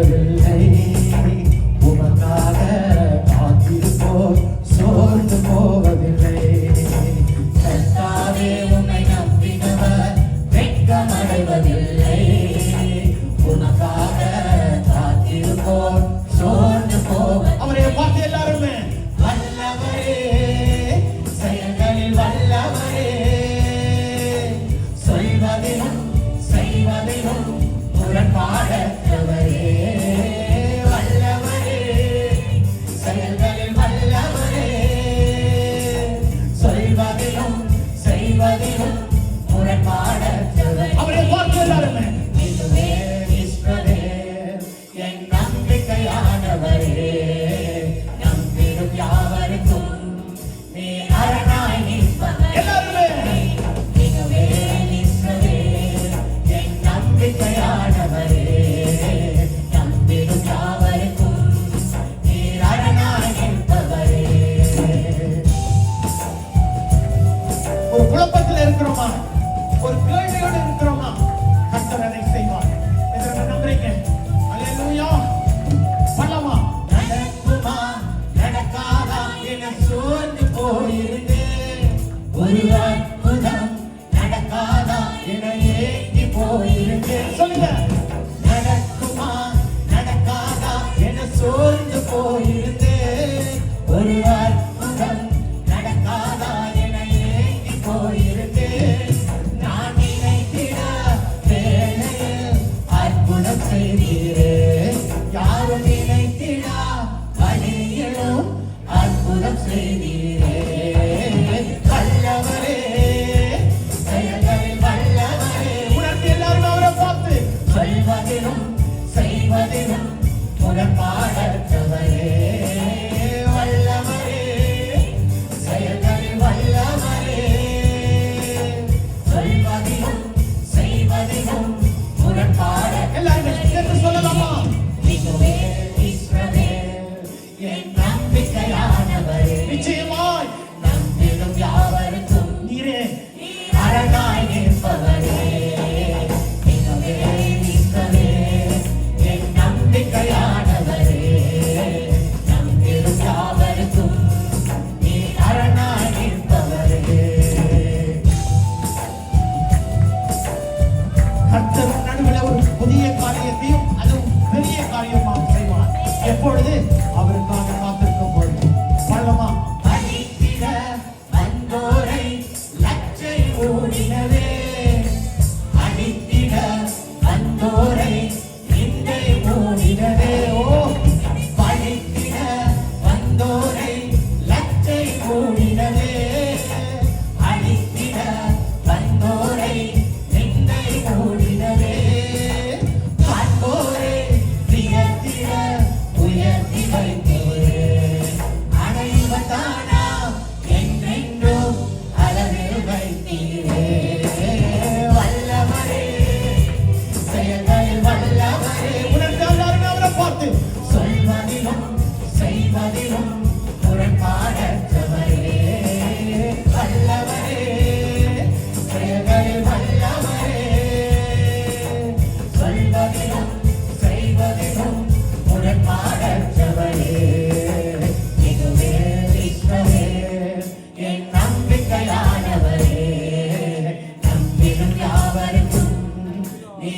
போவதில்லை, உமக்காக காத்திருப்போர் சோர்ந்து போவதில்லை. கர்த்தாவே உம்மை நம்பினவர் வெட்கமடைவதில்லை, உமக்காக காத்திருப்போர் சோர்ந்து போவதில்லை. அவரை பார்த்து எல்லாருமே வல்லவரே, செயல்களில் வல்லவரே, சொல்வதிலும் செய்வதிலும் முரண்பாடற்றவரே, வல்லவரே, செயல்களில் வல்லவரே, சொல்வதிலும் செய்வதிலும் முரண்பாடற்றவரே. அவரை பார்த்து எல்லாருமே இதுவே இஸ்ரவேல் என் நம்பிக்கையானவரே, நம்பிடும் யாவருக்கும் நீ அரணாய் நிற்பவரே. எல்லாருமே இதுவே இஸ்ரவேல் என் நம்பிக்கையானவரே, நம்பிடும் யாவருக்கும் நீ அரணாய் நிற்பவரே. ஒரு குழப்பத்தில் இருக்கிறோமா, ஒரு கேள்வியோடு இருக்கிறோமா, கர்த்தர் அதை செய்வார். இதை நம்புறீங்க? அல்லேலூயா. பண்ணலாமா? நடக்குமா நடக்காதா என சோர்ந்து போயிருந்தேன், ஒரு அற்புதம் நடக்காதா என ஏங்கி போயிருந்தேன். சொல்லுங்க. நடக்குமா நடக்காதா என சோர்ந்து போயிருந்தேன், ஒரு அற்புதம் நடக்காதா என ஏங்கி போயிருந்தேன். நான் நினைத்திட வேளையில் அற்புதம் செய்தீரே, யாரும் நினைத்திடா வழியிலும் அற்புதம் செய்தீரே. வல்லவரே, செயல்களில் வல்லவரே. உணர்த்தி எல்லாரும் அவரை பார்த்து சொல்வதிலும் செய்வதிலும் முரண்பாடற்றவரே, வல்லவரே, செயல்களில் வல்லவரே, சொல்வதிலும் செய்வதிலும் முரண்பாட. எல்லாருமே சேர்ந்து சொல்லலாமா? இதுவே இஸ்ரவேல் என் நம்பிக்கையானவரே, நிச்சயமாய் நம்பிடும் யாவருக்கும் நீரே அரணாய் நிற்பவரே. இதுவே இஸ்ரவேல் என் நம்பிக்கையானவரே, நம்பிடும் யாவருக்கும் நீ அரணாய் நிற்பவரே. கர்த்தர் நடுவில் ஒரு புதிய காரியத்தையும் அதுவும் பெரிய காரியமாக செய்வார். எப்பொழுது? அவருக்காக காத்திருக்கும் பொழுது. பண்ணலாமா? அழித்திட வந்தோரை லட்சை ஓடினதே, அழித்திட வந்தோரை நிந்தை ஓடினதே. ஓ, பழித்திட வந்தோரை லட்சை ஓடினதே, அழித்திட வந்தோரை நிந்தை ஓடினதே. காண்போரே உயர்த்திட உயர்த்தி வைத்தோரே, அனைவதானா என்றென்றும் அளவில் வைத்தீரே. வல்லவரே, செயல்களில் வல்லவரே. உணர்ந்தாலும் அவரை பார்த்து சொல்வதிலும் செய்வதிலும் முரண்பாடற்றவரே, வல்லவரே, செயல்களில் வல்லவரே, சொல்வதிலும் செய்வதிலும் முரண்பாடற்றவரே. இதுவே இஸ்ரவேல் என் நம்பிக்கையானவரே, நம்பிடும் யாவருக்கும் நீ